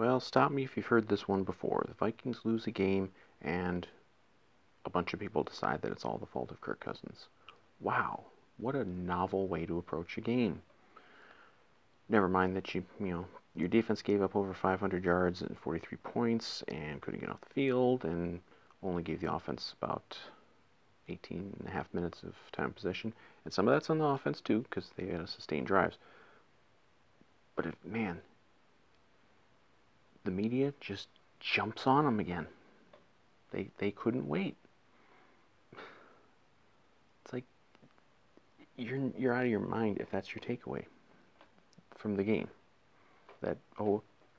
Well, stop me if you've heard this one before. The Vikings lose a game, and a bunch of people decide that it's all the fault of Kirk Cousins. Wow, what a novel way to approach a game. Never mind that your defense gave up over 500 yards and 43 points and couldn't get off the field and only gave the offense about 18 and a half minutes of time possession. And some of that's on the offense too, because they had sustained drives. But man, the media just jumps on them again. They couldn't wait. It's like you're out of your mind if that's your takeaway from the game. That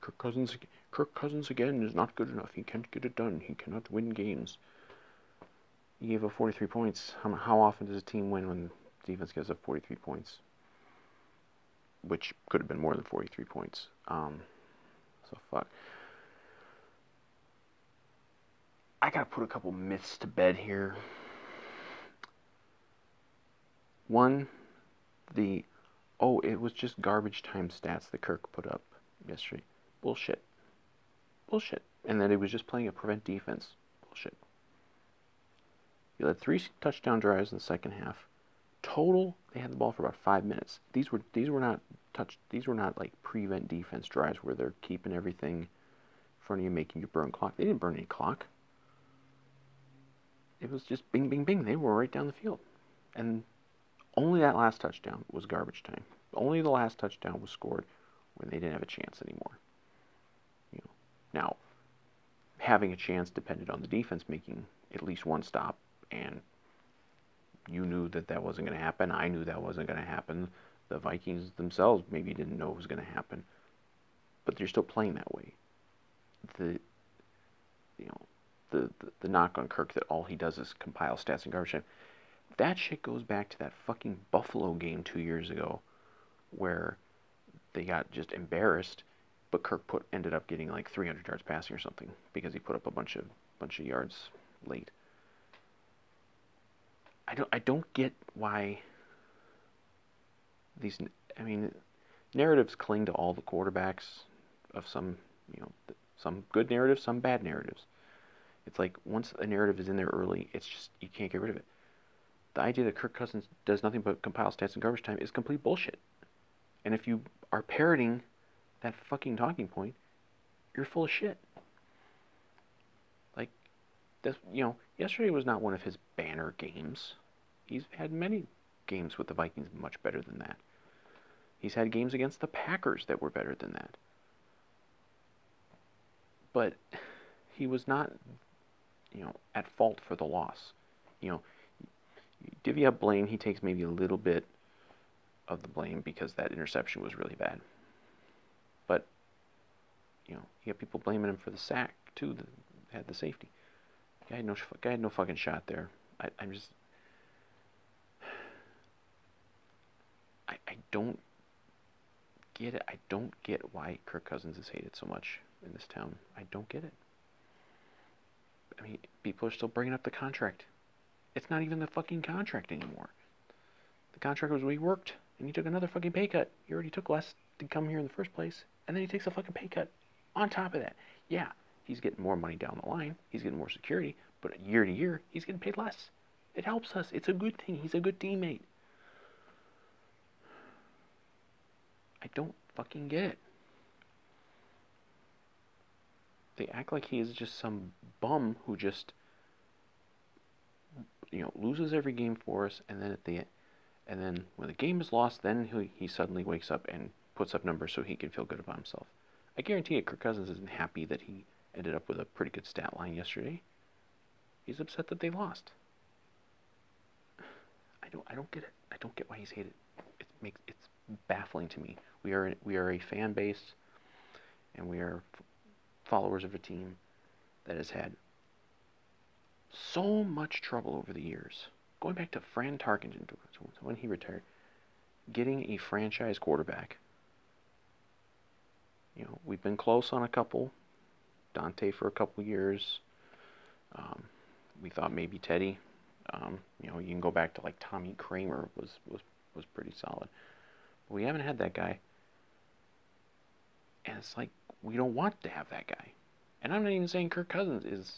Kirk Cousins again is not good enough. He can't get it done. He cannot win games. He gave up 43 points. How often does a team win when the defense gives up 43 points? Which could have been more than 43 points. So fuck. I gotta put a couple myths to bed here. One, it was just garbage time stats that Kirk put up yesterday. Bullshit. And that he was just playing a prevent defense. Bullshit. He led 3 touchdown drives in the second half. Total, they had the ball for about 5 minutes. These were not like prevent defense drives where they're keeping everything in front of you, making you burn clock. They didn't burn any clock. It was just bing, bing, bing. They were right down the field. And only that last touchdown was garbage time. Only the last touchdown was scored when they didn't have a chance anymore. Now, having a chance depended on the defense making at least one stop, and you knew that wasn't going to happen. I knew that wasn't going to happen. The Vikings themselves maybe didn't know it was going to happen, but they're still playing that way. The knock on Kirk that all he does is compile stats and garbage time. That shit goes back to that fucking Buffalo game 2 years ago, where they got just embarrassed, but Kirk ended up getting like 300 yards passing or something because he put up a bunch of yards late. I don't get why these. I mean, narratives cling to all the quarterbacks of some good narratives, some bad narratives. It's like once a narrative is in there early, it's just you can't get rid of it. The idea that Kirk Cousins does nothing but compile stats and garbage time is complete bullshit. And if you are parroting that fucking talking point, you're full of shit. Like this, yesterday was not one of his banner games. He's had many games with the Vikings much better than that. He's had games against the Packers that were better than that. But he was not, at fault for the loss. Divvy up blame, he takes maybe a little bit of the blame because that interception was really bad. But, you got people blaming him for the sack, too, that had the safety. Guy had no fucking shot there. I don't get it. I don't get why Kirk Cousins is hated so much in this town. I don't get it. I mean, people are still bringing up the contract. It's not even the fucking contract anymore. The contract was reworked, and he took another fucking pay cut. He already took less to come here in the first place, and then he takes a fucking pay cut on top of that. Yeah, he's getting more money down the line. He's getting more security, but year to year, he's getting paid less. It helps us. It's a good thing. He's a good teammate. I don't fucking get it. They act like he is just some bum who just loses every game for us, and then when the game is lost, then he suddenly wakes up and puts up numbers so he can feel good about himself. I guarantee you, Kirk Cousins isn't happy that he ended up with a pretty good stat line yesterday. He's upset that they lost. I don't get it. I don't get why he's hated. It's baffling to me. We are a fan base, and we are followers of a team that has had so much trouble over the years. Going back to Fran Tarkenton, when he retired, getting a franchise quarterback. We've been close on a couple. Dante for a couple years. We thought maybe Teddy. You can go back to like Tommy Kramer was pretty solid. But we haven't had that guy. And it's like, We don't want to have that guy. And I'm not even saying Kirk Cousins is,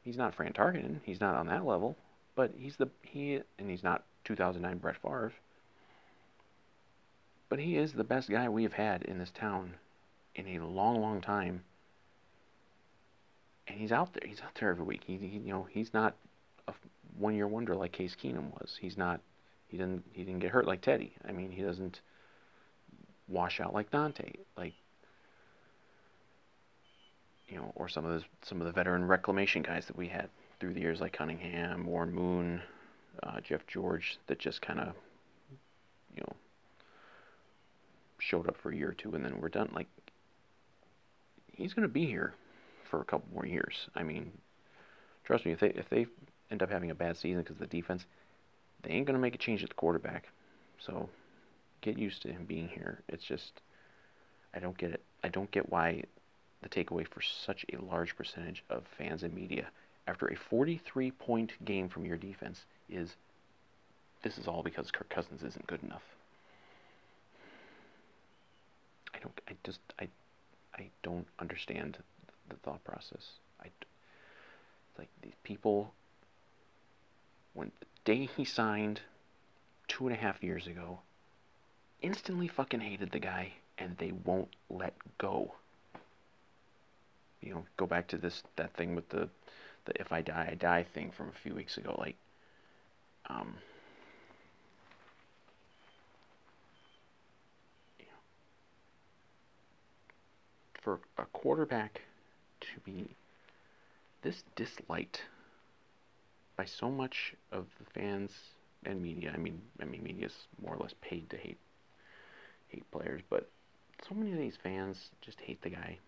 he's not Fran Tarkenton. He's not on that level. But and he's not 2009 Brett Favre. But he is the best guy we have had in this town in a long, long time. And he's out there. He's out there every week. He's not a one-year wonder like Case Keenum was. He's not. He didn't get hurt like Teddy. I mean, he doesn't wash out like Dante. Like, or some of the veteran reclamation guys that we had through the years, like Cunningham, Warren Moon, Jeff George, that just kind of, showed up for a year or two and then we're done. Like, he's going to be here for a couple more years. I mean, trust me, if they end up having a bad season because of the defense, they ain't going to make a change at the quarterback. So get used to him being here. It's just, I don't get it. I don't get why the takeaway for such a large percentage of fans and media after a 43-point game from your defense is, this is all because Kirk Cousins isn't good enough. I don't understand the thought process. Like, these people, when the day he signed 2.5 years ago, instantly fucking hated the guy, and they won't let go. Go back to that thing with the if I die, I die thing from a few weeks ago. Like, for a quarterback to be this disliked by so much of the fans and media. I mean, media's more or less paid to hate players, but so many of these fans just hate the guy.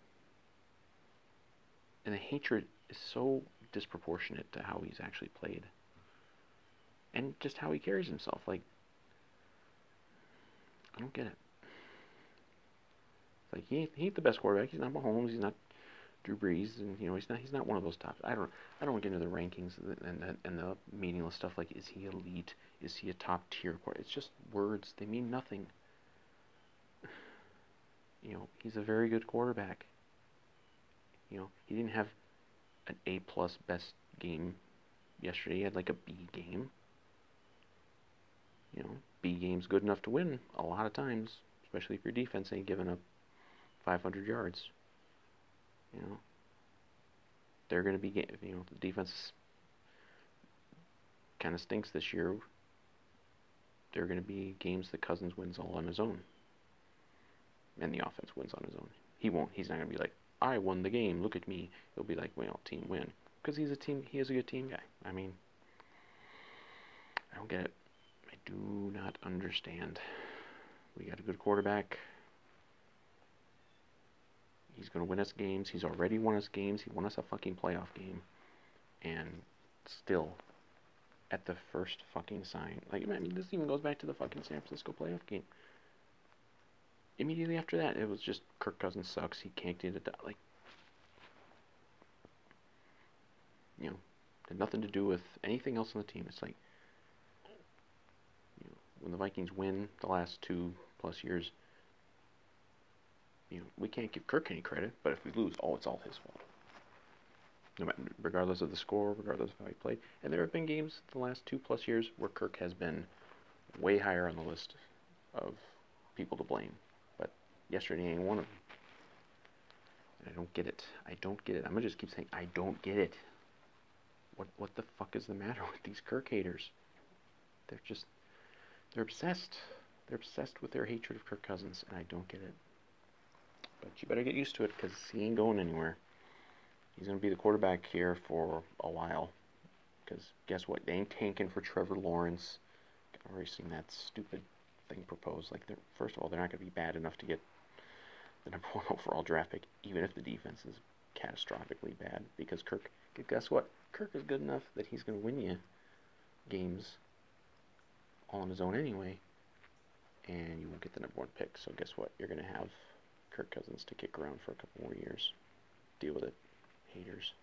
And the hatred is so disproportionate to how he's actually played. And just how he carries himself. Like, I don't get it. Like, he ain't the best quarterback. He's not Mahomes. He's not Drew Brees, and he's not one of those tops. I don't get into the rankings and the meaningless stuff like, is he elite? Is he a top tier quarterback? It's just words. They mean nothing. He's a very good quarterback. He didn't have an A+ best game yesterday. He had like a B game. B game's good enough to win a lot of times, especially if your defense ain't giving up 500 yards. They're going to be, the defense kind of stinks this year. There are going to be games that Cousins wins all on his own. And the offense wins on his own. He's not going to be like, I won the game, look at me. He'll be like, well, team win. Because he is a good team guy. I mean, I don't get it. I do not understand. We got a good quarterback. He's going to win us games. He's already won us games. He won us a fucking playoff game. And still, at the first fucking sign, like, I mean, this even goes back to the fucking San Francisco playoff game. Immediately after that, it was just, Kirk Cousins sucks. He can't get it done. Like, had nothing to do with anything else on the team. It's like, when the Vikings win the last 2+ years, we can't give Kirk any credit, but if we lose, it's all his fault. No matter, regardless of the score, regardless of how he played. And there have been games the last 2+ years where Kirk has been way higher on the list of people to blame. But yesterday ain't one of them. And I don't get it. I don't get it. I'm going to just keep saying, I don't get it. What the fuck is the matter with these Kirk haters? They're obsessed. They're obsessed with their hatred of Kirk Cousins, and I don't get it. But you better get used to it, because he ain't going anywhere. He's going to be the quarterback here for a while. Because guess what? They ain't tanking for Trevor Lawrence. I've already seen that stupid thing proposed. Like, first of all, they're not going to be bad enough to get the #1 overall draft pick, even if the defense is catastrophically bad. Because guess what? Kirk is good enough that he's going to win you games all on his own anyway. And you won't get the #1 pick. So guess what? You're going to have Kirk Cousins to kick around for a couple more years. Deal with it, haters.